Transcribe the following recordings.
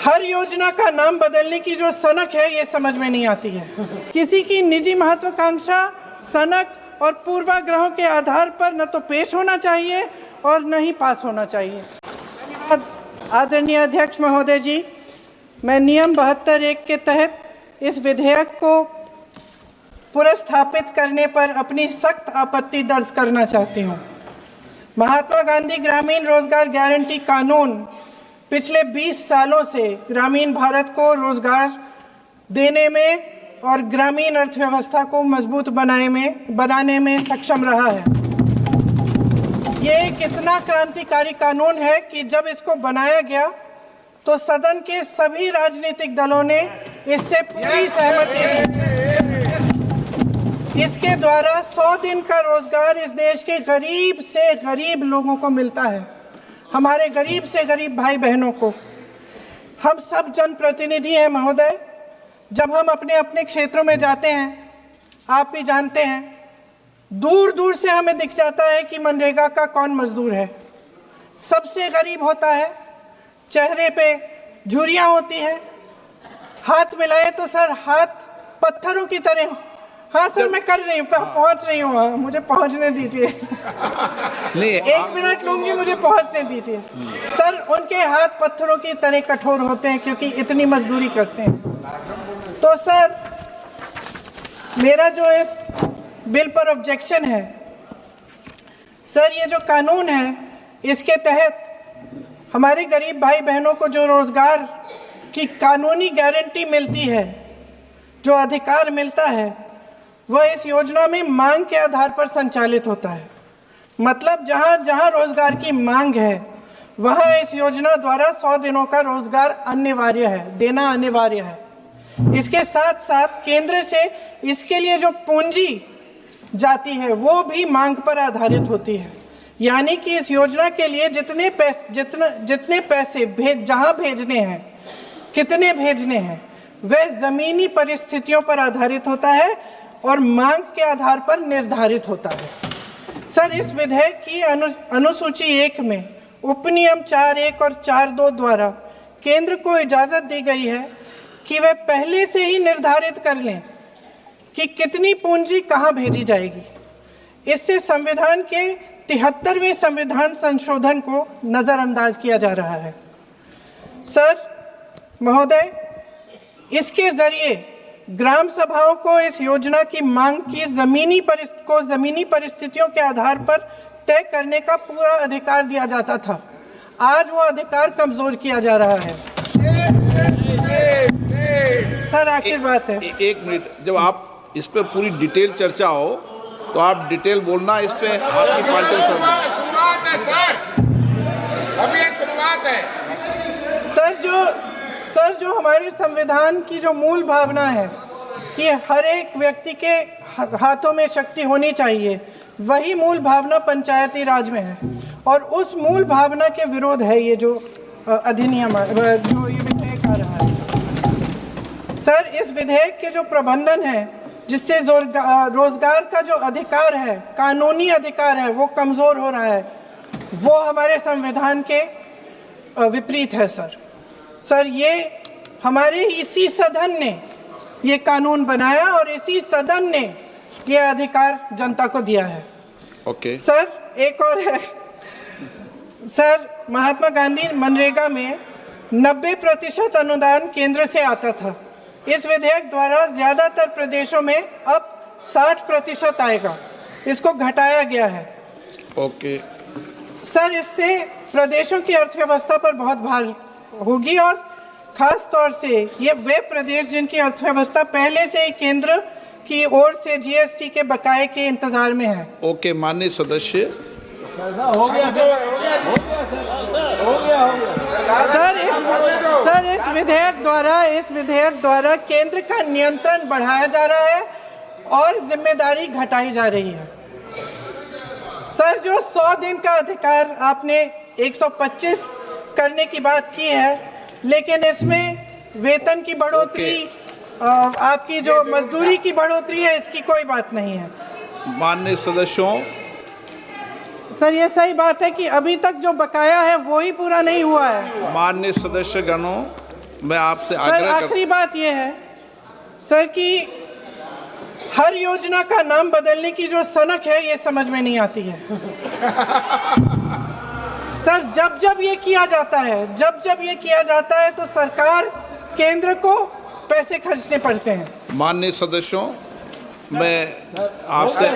हर योजना का नाम बदलने की जो सनक है ये समझ में नहीं आती है। किसी की निजी महत्वाकांक्षा, सनक और पूर्वाग्रहों के आधार पर न तो पेश होना चाहिए और न ही पास होना चाहिए। धन्यवाद आदरणीय अध्यक्ष महोदय जी। मैं नियम 72(1) के तहत इस विधेयक को पुनर्स्थापित करने पर अपनी सख्त आपत्ति दर्ज करना चाहती हूँ। महात्मा गांधी ग्रामीण रोजगार गारंटी कानून पिछले 20 सालों से ग्रामीण भारत को रोजगार देने में और ग्रामीण अर्थव्यवस्था को मजबूत बनाने में सक्षम रहा है। ये एक इतना क्रांतिकारी कानून है कि जब इसको बनाया गया तो सदन के सभी राजनीतिक दलों ने इससे पूरी सहमति दी। इसके द्वारा 100 दिन का रोजगार इस देश के गरीब से गरीब लोगों को मिलता है, हमारे गरीब से गरीब भाई बहनों को। हम सब जनप्रतिनिधि हैं महोदय। जब हम अपने अपने क्षेत्रों में जाते हैं, आप भी जानते हैं, दूर दूर से हमें दिख जाता है कि मनरेगा का कौन मजदूर है। सबसे गरीब होता है, चेहरे पे झुर्रियाँ होती हैं, हाथ मिलाए तो सर हाथ पत्थरों की तरह। हाँ सर, मैं कर रही हूँ, पहुँच रही हूँ, मुझे पहुँचने दीजिए। नहीं, 1 मिनट लूंगी, मुझे पहुँचने दीजिए। सर, उनके हाथ पत्थरों की तरह कठोर होते हैं क्योंकि इतनी मजदूरी करते हैं। तो सर, मेरा जो इस बिल पर ऑब्जेक्शन है, सर ये जो कानून है इसके तहत हमारे गरीब भाई बहनों को जो रोजगार की कानूनी गारंटी मिलती है, जो अधिकार मिलता है, वह इस योजना में मांग के आधार पर संचालित होता है। मतलब जहां जहां रोजगार की मांग है वहां इस योजना द्वारा 100 दिनों का रोजगार अनिवार्य है, देना अनिवार्य है। इसके साथ साथ केंद्र से इसके लिए जो पूंजी जाती है वो भी मांग पर आधारित होती है। यानी कि इस योजना के लिए जितने पैसे जहां भेजने हैं, कितने भेजने हैं, वह जमीनी परिस्थितियों पर आधारित होता है और मांग के आधार पर निर्धारित होता है। सर, इस विधेयक की अनुसूची 1 में उपनियम 4(1) और 4(2) द्वारा केंद्र को इजाजत दी गई है कि वह पहले से ही निर्धारित कर लें कि कितनी पूंजी कहां भेजी जाएगी। इससे संविधान के 73वें संविधान संशोधन को नजरअंदाज किया जा रहा है। सर महोदय, इसके जरिए ग्राम सभाओं को इस योजना की मांग की जमीनी परिस्थितियों के आधार पर तय करने का पूरा अधिकार दिया जाता था। आज वो अधिकार कमजोर किया जा रहा है। सर आखिर बात है, 1 मिनट, जब आप इस पे पूरी डिटेल चर्चा हो तो आप डिटेल बोलना। इस पे आपकी पार्टी शुरुआत है सर, अभी शुरुआत है। सर जो हमारे संविधान की जो मूल भावना है कि हर एक व्यक्ति के हाथों में शक्ति होनी चाहिए, वही मूल भावना पंचायती राज में है और उस मूल भावना के विरोध है ये जो अधिनियम जो ये विधेयक आ रहा है। सर, इस विधेयक के जो प्रबंधन है जिससे रोजगार का जो अधिकार है, कानूनी अधिकार है, वो कमजोर हो रहा है, वो हमारे संविधान के विपरीत है। सर ये हमारे इसी सदन ने ये कानून बनाया और इसी सदन ने ये अधिकार जनता को दिया है। ओके। सर एक और है सर, महात्मा गांधी मनरेगा में 90% अनुदान केंद्र से आता था। इस विधेयक द्वारा ज्यादातर प्रदेशों में अब 60% आएगा, इसको घटाया गया है। ओके। सर इससे प्रदेशों की अर्थव्यवस्था पर बहुत भार होगी और खास तौर से ये वे प्रदेश जिनकी अर्थव्यवस्था पहले से ही केंद्र की ओर से जीएसटी के बकाये के इंतजार में है। ओके, माननीय सदस्य। हो गया सर इस विधेयक द्वारा केंद्र का नियंत्रण बढ़ाया जा रहा है और जिम्मेदारी घटाई जा रही है। सर जो 100 दिन का अधिकार आपने 125 करने की बात की है, लेकिन इसमें वेतन की बढ़ोतरी, आपकी जो मजदूरी की बढ़ोतरी है, इसकी कोई बात नहीं है। माननीय सदस्यों, सर ये सही बात है कि अभी तक जो बकाया है वो ही पूरा नहीं हुआ है। माननीय सदस्य गणों, मैं आपसे सर आग्रह आखिरी बात यह है सर कि हर योजना का नाम बदलने की जो सनक है ये समझ में नहीं आती है। सर जब जब ये किया जाता है तो सरकार केंद्र को पैसे खर्चने पड़ते हैं। माननीय सदस्यों, मैं आपसे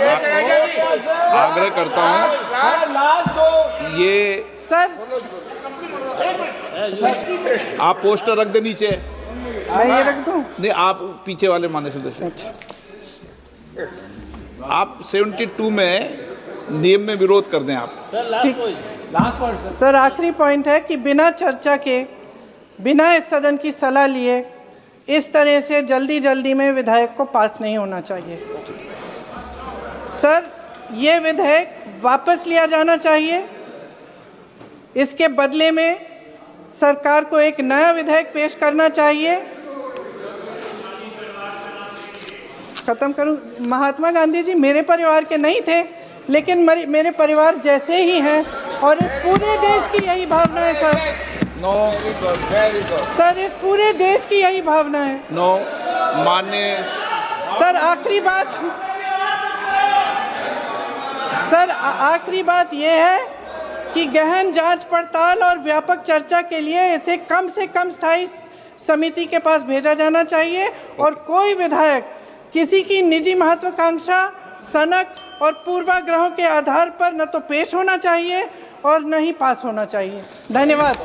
आग्रह करता हूं, ये सर आप पोस्टर रख दे नीचे। मैं ये रख दूं? नहीं, आप पीछे वाले माननीय सदस्य, आप 72 में नियम में विरोध कर दें आप। ठीक। सर आखिरी पॉइंट है कि बिना चर्चा के, बिना इस सदन की सलाह लिए इस तरह से जल्दी में विधेयक को पास नहीं होना चाहिए। सर ये विधेयक वापस लिया जाना चाहिए। इसके बदले में सरकार को एक नया विधेयक पेश करना चाहिए। खत्म करूं? महात्मा गांधी जी मेरे परिवार के नहीं थे, लेकिन मेरे परिवार जैसे ही हैं और इस पूरे देश की यही भावना है sir. No, very good. Sir इस पूरे देश की यही भावना है। नो, माननीय सर आखिरी बात यह है कि गहन जांच पड़ताल और व्यापक चर्चा के लिए इसे कम से कम स्थायी समिति के पास भेजा जाना चाहिए और कोई विधायक किसी की निजी महत्वाकांक्षा, सनक और पूर्वाग्रहों के आधार पर न तो पेश होना चाहिए और न ही पास होना चाहिए। धन्यवाद।